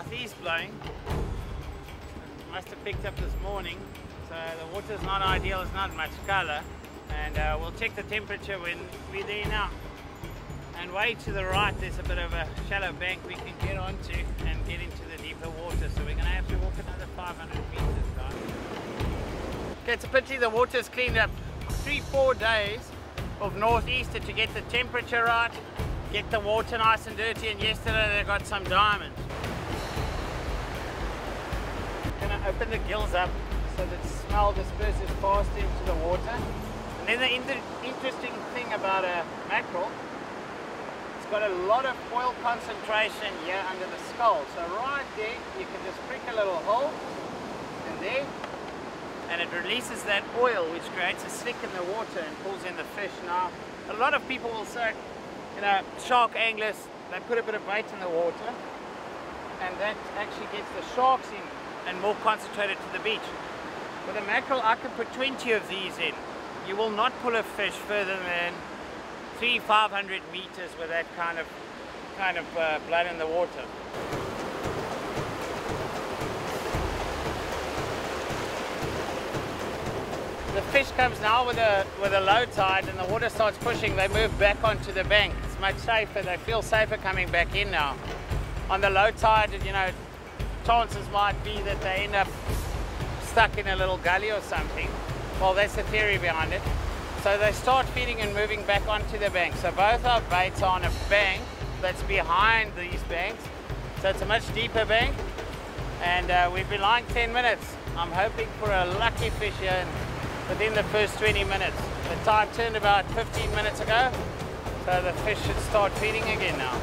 southeast blowing. Must have picked up this morning, so the water's not ideal, it's not much color. And we'll check the temperature when we're there now. And way to the right there's a bit of a shallow bank we can get onto and get into the deeper water. So we're going to have to walk another 500 meters, guys. Okay, it's a pity the water's cleaned up 3-4 days of northeaster to get the temperature right, get the water nice and dirty, and yesterday they got some diamonds. I'm going to open the gills up so that smell disperses fast into the water. And then the interesting thing about a mackerel, it's got a lot of oil concentration here under the skull. So right there, you can just prick a little hole, and there, and it releases that oil, which creates a slick in the water and pulls in the fish. Now, a lot of people will say, you know, shark anglers, they put a bit of bait in the water, and that actually gets the sharks in and more concentrated to the beach. With a mackerel, I can put 20 of these in. You will not pull a fish further than 300-500 meters with that kind of blood in the water. The fish comes now with a low tide, and the water starts pushing. They move back onto the bank. It's much safer. They feel safer coming back in now. On the low tide, you know, chances might be that they end up stuck in a little gully or something. Well, that's the theory behind it. So they start feeding and moving back onto the bank. So both our baits are on a bank that's behind these banks. So it's a much deeper bank, and we've been lying 10 minutes. I'm hoping for a lucky fish here within the first 20 minutes. The tide turned about 15 minutes ago, so the fish should start feeding again now.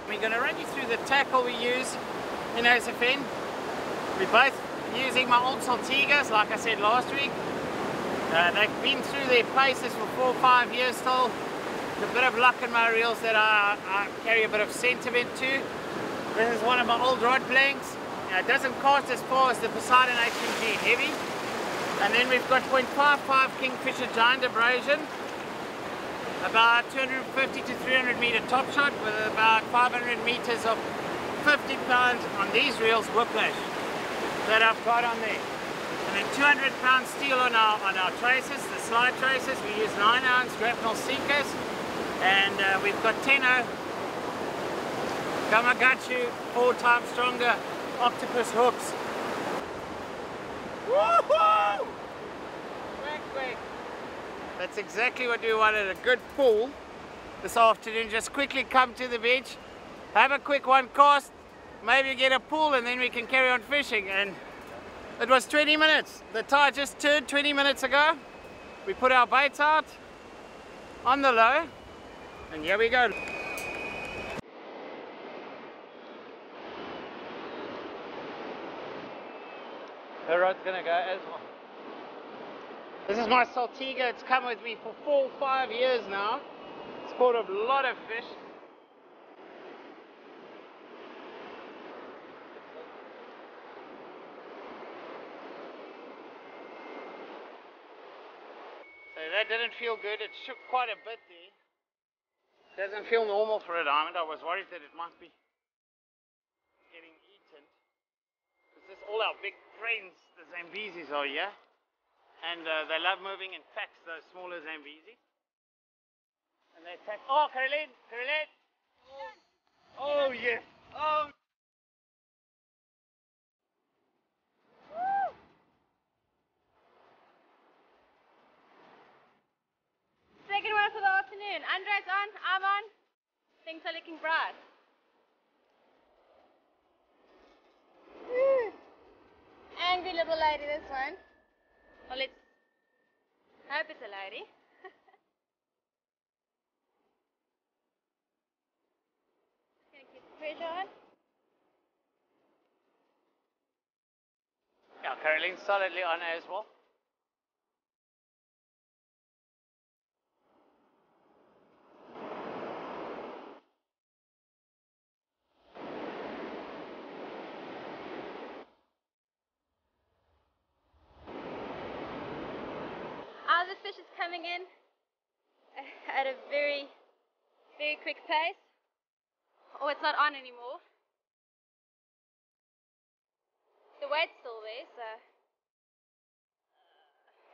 We're going to run you through the tackle we use in ASFN. We're both using my old Saltigas, like I said last week. They've been through their paces for 4 or 5 years still. There's a bit of luck in my reels that I carry a bit of sentiment to. This is one of my old rod blanks. It doesn't cast as far as the Poseidon HMG heavy. And then we've got 0.55 Kingfisher giant abrasion, about 250 to 300 meter top shot with about 500 meters of 50 pounds on these reels whiplash that I've got on there. And then 200 pound steel on our traces, the slide traces. We use 9-ounce grapnel seekers, and we've got 10-0 Gamagachu 4 times stronger octopus hooks. Woohoo! Quick, quick. That's exactly what we wanted, a good pull this afternoon. Just quickly come to the beach, have a quick one cast, maybe get a pull, and then we can carry on fishing. And it was 20 minutes. The tide just turned 20 minutes ago. We put our baits out on the low, and here we go. The rod's gonna go as well. This is my Saltiga. It's come with me for 4 or 5 years now. It's caught a lot of fish. So that didn't feel good. It shook quite a bit there. Doesn't feel normal for a diamond. I was worried that it might be getting eaten. This is all our big friends, the Zambesis, are here. And they love moving in packs, those smaller Zambezi. And they attack. Oh, Carolien! Carolien! Oh, yes! Oh! Woo! Second one for the afternoon. Andre's on, I'm on. Things are looking bright. Angry little lady, this one. Well, let's hope it's a lady. Just gonna keep the pressure on. Yeah, Carolien's solidly on as well. The fish is coming in at a very, very quick pace. Oh, it's not on anymore. The weight's still there, so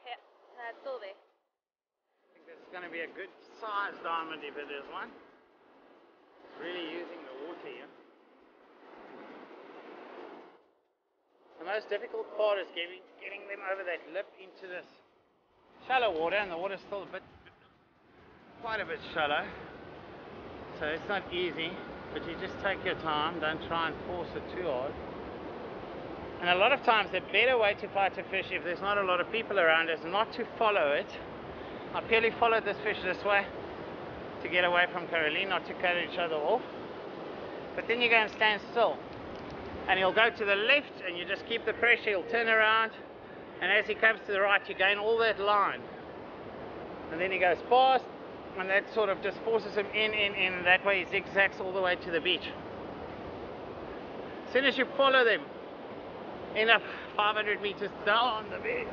yeah, no, it's still there. I think this is going to be a good size diamond if it is one. It's really using the water here. The most difficult part is getting them over that lip into this shallow water, and the water's still quite a bit shallow, so it's not easy, but you just take your time, don't try and force it too hard. And a lot of times the better way to fight a fish if there's not a lot of people around is not to follow it. I purely followed this fish this way to get away from Carolien, not to cut each other off, but then you go and stand still and he'll go to the left and you just keep the pressure, he'll turn around, and as he comes to the right you gain all that line, and then he goes past, and that sort of just forces him in, and that way he zigzags all the way to the beach. As soon as you follow them enough 500 meters down the beach,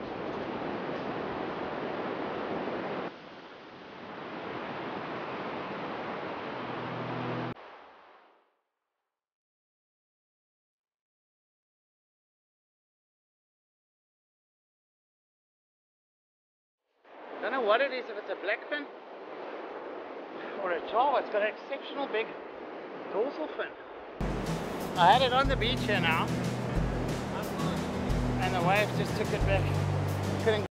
I don't know what it is, if it's a blackfin or a java. It's got an exceptional big dorsal fin. I had it on the beach here now, and the wave just took it back. Couldn't.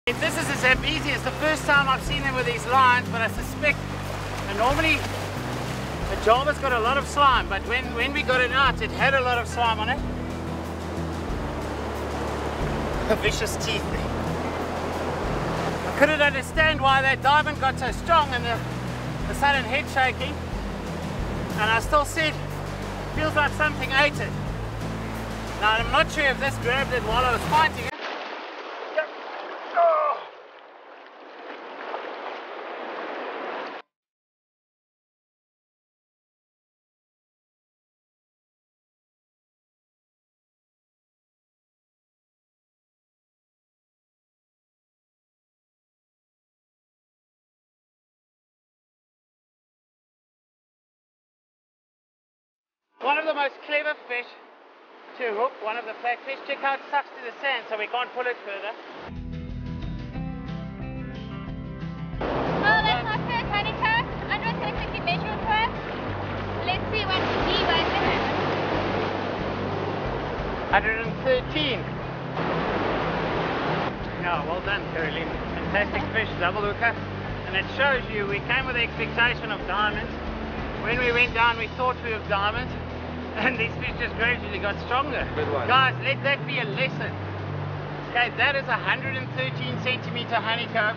This is as easy as the first time I've seen them with these lines, but I suspect, and normally the java's got a lot of slime, but when we got it out, it had a lot of slime on it. The vicious teeth there. I couldn't understand why that diamond got so strong and the sudden head shaking, and I still said, feels like something ate it. Now I'm not sure if this grabbed it while I was fighting it. One of the most clever fish to hook one of the flatfish. Check how it sucks to the sand so we can't pull it further. Oh, that's our first honeycomb. Andrew's going to quickly measure it for us. Let's see what he weighs in it. 113. Yeah, well done, Carolien. Fantastic fish, double hooker. And it shows you we came with the expectation of diamonds. When we went down, we thought we were diamonds. And these fish just gradually got stronger. Good one. Guys, let that be a lesson. Okay, that is 113 centimeter honeycomb.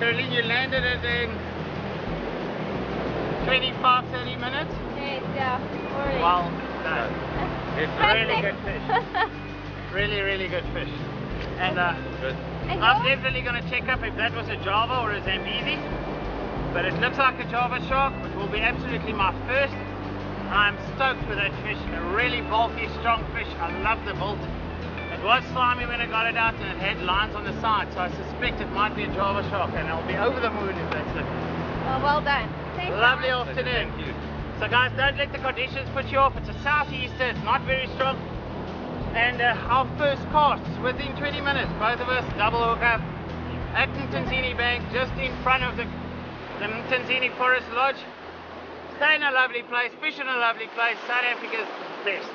Carolien, you landed it in 25-30 minutes. Yes, yeah, already. Well done. It's Really good fish. Really good fish. And good. I'm definitely going to check up if that was a Java or a Zambezi. But it looks like a Java shark, which will be absolutely my first. I'm stoked with that fish, a really bulky, strong fish. I love the build. It was slimy when I got it out, and it had lines on the side, so I suspect it might be a Java shark, and I'll be over the moon if that's it. Oh, well done. Thanks. Lovely afternoon. Thank you. So guys, don't let the conditions put you off. It's a southeaster, it's not very strong. And our first casts within 20 minutes, both of us, double hooker at Mtunzini Bank, just in front of the Mtunzini Forest Lodge. Stay in a lovely place, fish in a lovely place. South Africa's best.